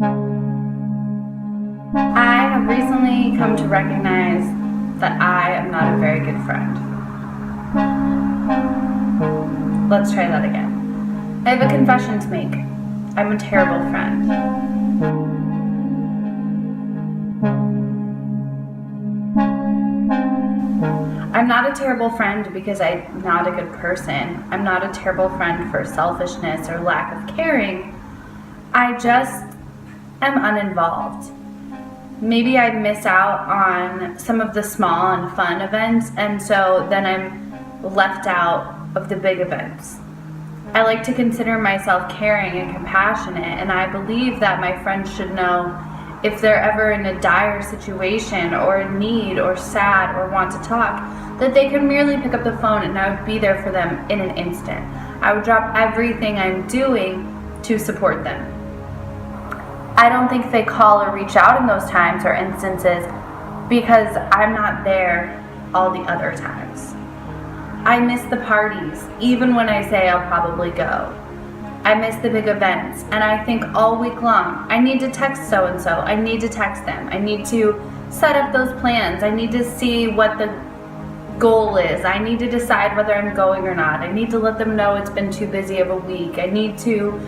I have recently come to recognize that I am not a very good friend. Let's try that again. I have a confession to make. I'm a terrible friend. I'm not a terrible friend because I'm not a good person. I'm not a terrible friend for selfishness or lack of caring. I just am uninvolved. Maybe I miss out on some of the small and fun events, and so then I'm left out of the big events. I like to consider myself caring and compassionate, and I believe that my friends should know if they're ever in a dire situation or in need or sad or want to talk, that they can merely pick up the phone and I would be there for them in an instant. I would drop everything I'm doing to support them. I don't think they call or reach out in those times or instances because I'm not there all the other times. I miss the parties, even when I say I'll probably go. I miss the big events, and I think all week long, I need to text so-and-so, I need to text them, I need to set up those plans, I need to see what the goal is, I need to decide whether I'm going or not, I need to let them know it's been too busy of a week, I need to.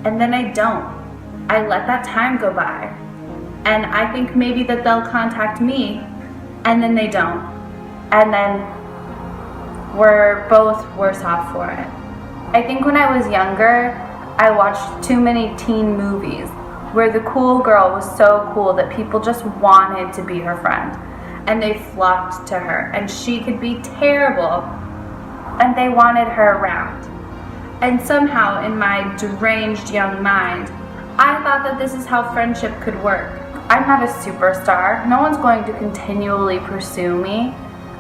And then I don't. I let that time go by. And I think maybe that they'll contact me, and then they don't. And then we're both worse off for it. I think when I was younger, I watched too many teen movies where the cool girl was so cool that people just wanted to be her friend. And they flocked to her. And she could be terrible. And they wanted her around. And somehow, in my deranged young mind, I thought that this is how friendship could work. I'm not a superstar. No one's going to continually pursue me.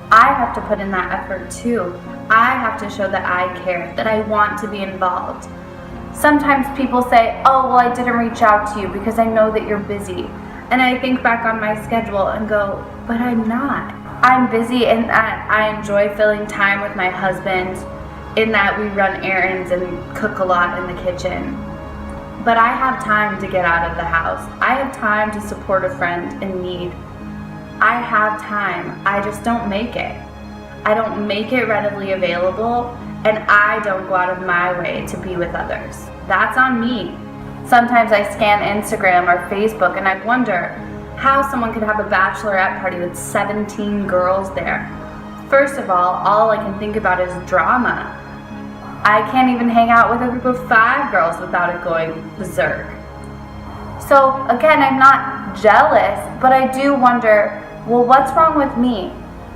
I have to put in that effort too. I have to show that I care, that I want to be involved. Sometimes people say, oh, well, I didn't reach out to you because I know that you're busy. And I think back on my schedule and go, but I'm not. I'm busy in that I enjoy filling time with my husband, in that we run errands and cook a lot in the kitchen. But I have time to get out of the house. I have time to support a friend in need. I have time, I just don't make it. I don't make it readily available, and I don't go out of my way to be with others. That's on me. Sometimes I scan Instagram or Facebook and I wonder how someone could have a bachelorette party with 17 girls there. First of all I can think about is drama. I can't even hang out with a group of 5 girls without it going berserk. So again, I'm not jealous, but I do wonder, well, what's wrong with me?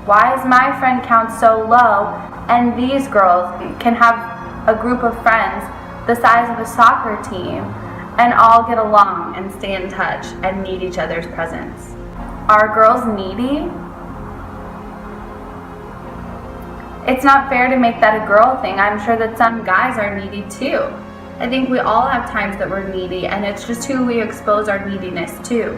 Why is my friend count so low and these girls can have a group of friends the size of a soccer team and all get along and stay in touch and need each other's presence? Are girls needy? It's not fair to make that a girl thing. I'm sure that some guys are needy too. I think we all have times that we're needy, and it's just who we expose our neediness to.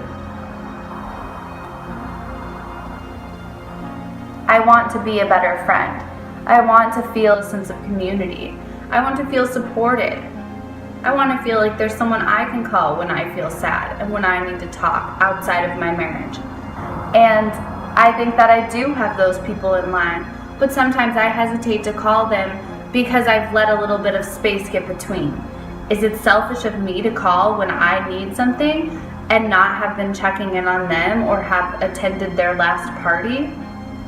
I want to be a better friend. I want to feel a sense of community. I want to feel supported. I want to feel like there's someone I can call when I feel sad and when I need to talk outside of my marriage. And I think that I do have those people in line, but sometimes I hesitate to call them because I've let a little bit of space get between. Is it selfish of me to call when I need something and not have been checking in on them or have attended their last party?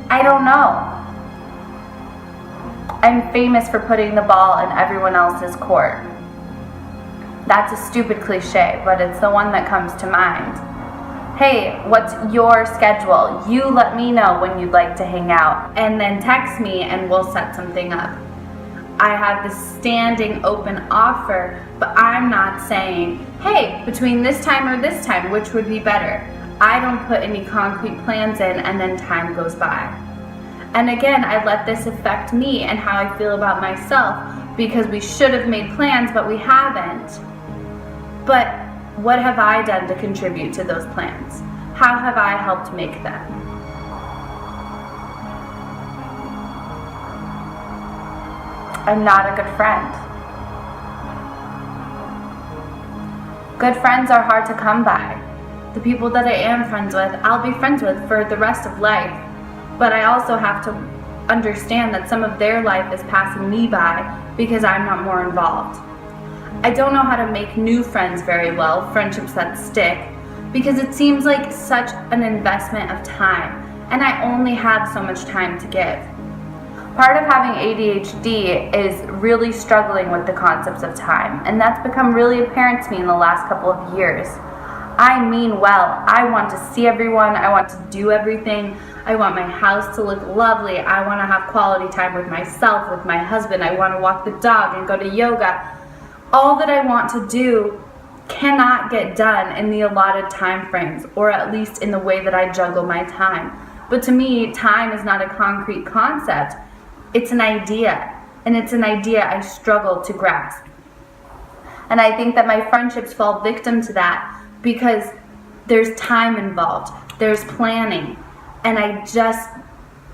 I don't know. I'm famous for putting the ball in everyone else's court. That's a stupid cliche, but it's the one that comes to mind. Hey, what's your schedule? You let me know when you'd like to hang out, and then text me and we'll set something up. I have this standing open offer, but I'm not saying, hey, between this time or this time, which would be better? I don't put any concrete plans in and then time goes by. And again, I let this affect me and how I feel about myself because we should have made plans, but we haven't. But what have I done to contribute to those plans? How have I helped make them? I'm not a good friend. Good friends are hard to come by. The people that I am friends with, I'll be friends with for the rest of life. But I also have to understand that some of their life is passing me by because I'm not more involved. I don't know how to make new friends very well, friendships that stick, because it seems like such an investment of time, and I only have so much time to give. Part of having ADHD is really struggling with the concepts of time, and that's become really apparent to me in the last couple of years. I mean well. I want to see everyone. I want to do everything. I want my house to look lovely. I want to have quality time with myself, with my husband. I want to walk the dog and go to yoga. All that I want to do cannot get done in the allotted time frames, or at least in the way that I juggle my time. But to me, time is not a concrete concept. It's an idea, and it's an idea I struggle to grasp. And I think that my friendships fall victim to that because there's time involved, there's planning, and I just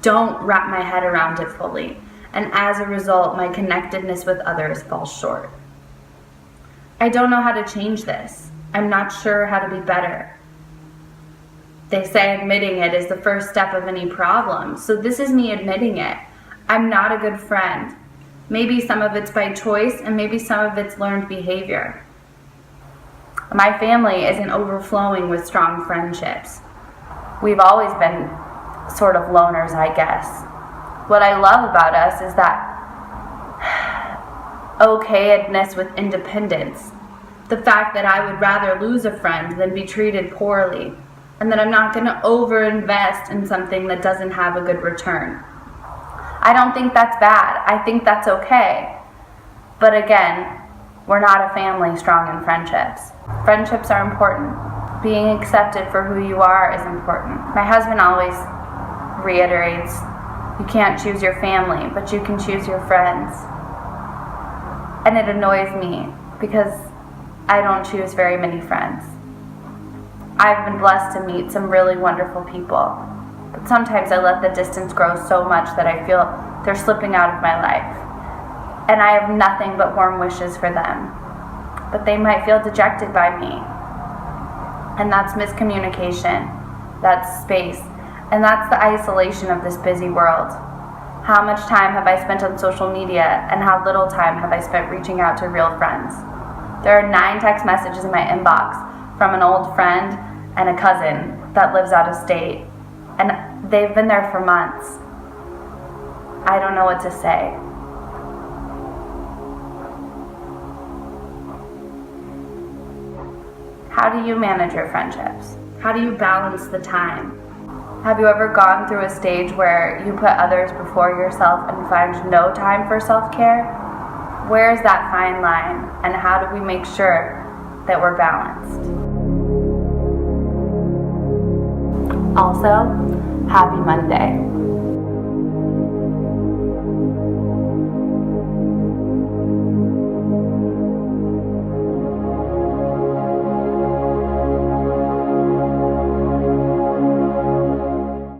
don't wrap my head around it fully. And as a result, my connectedness with others falls short. I don't know how to change this. I'm not sure how to be better. They say admitting it is the first step of any problem, so this is me admitting it. I'm not a good friend. Maybe some of it's by choice, and maybe some of it's learned behavior. My family isn't overflowing with strong friendships. We've always been sort of loners, I guess. What I love about us is that okayedness with independence. The fact that I would rather lose a friend than be treated poorly, and that I'm not going to overinvest in something that doesn't have a good return. I don't think that's bad. I think that's okay. But again, we're not a family strong in friendships. Friendships are important. Being accepted for who you are is important. My husband always reiterates, you can't choose your family, but you can choose your friends. And it annoys me because I don't choose very many friends. I've been blessed to meet some really wonderful people, but sometimes I let the distance grow so much that I feel they're slipping out of my life. And I have nothing but warm wishes for them. But they might feel dejected by me. And that's miscommunication, that's space, and that's the isolation of this busy world. How much time have I spent on social media, and how little time have I spent reaching out to real friends? There are 9 text messages in my inbox from an old friend and a cousin that lives out of state, and they've been there for months. I don't know what to say. How do you manage your friendships? How do you balance the time? Have you ever gone through a stage where you put others before yourself and find no time for self-care? Where's that fine line, and how do we make sure that we're balanced? Also, happy Monday.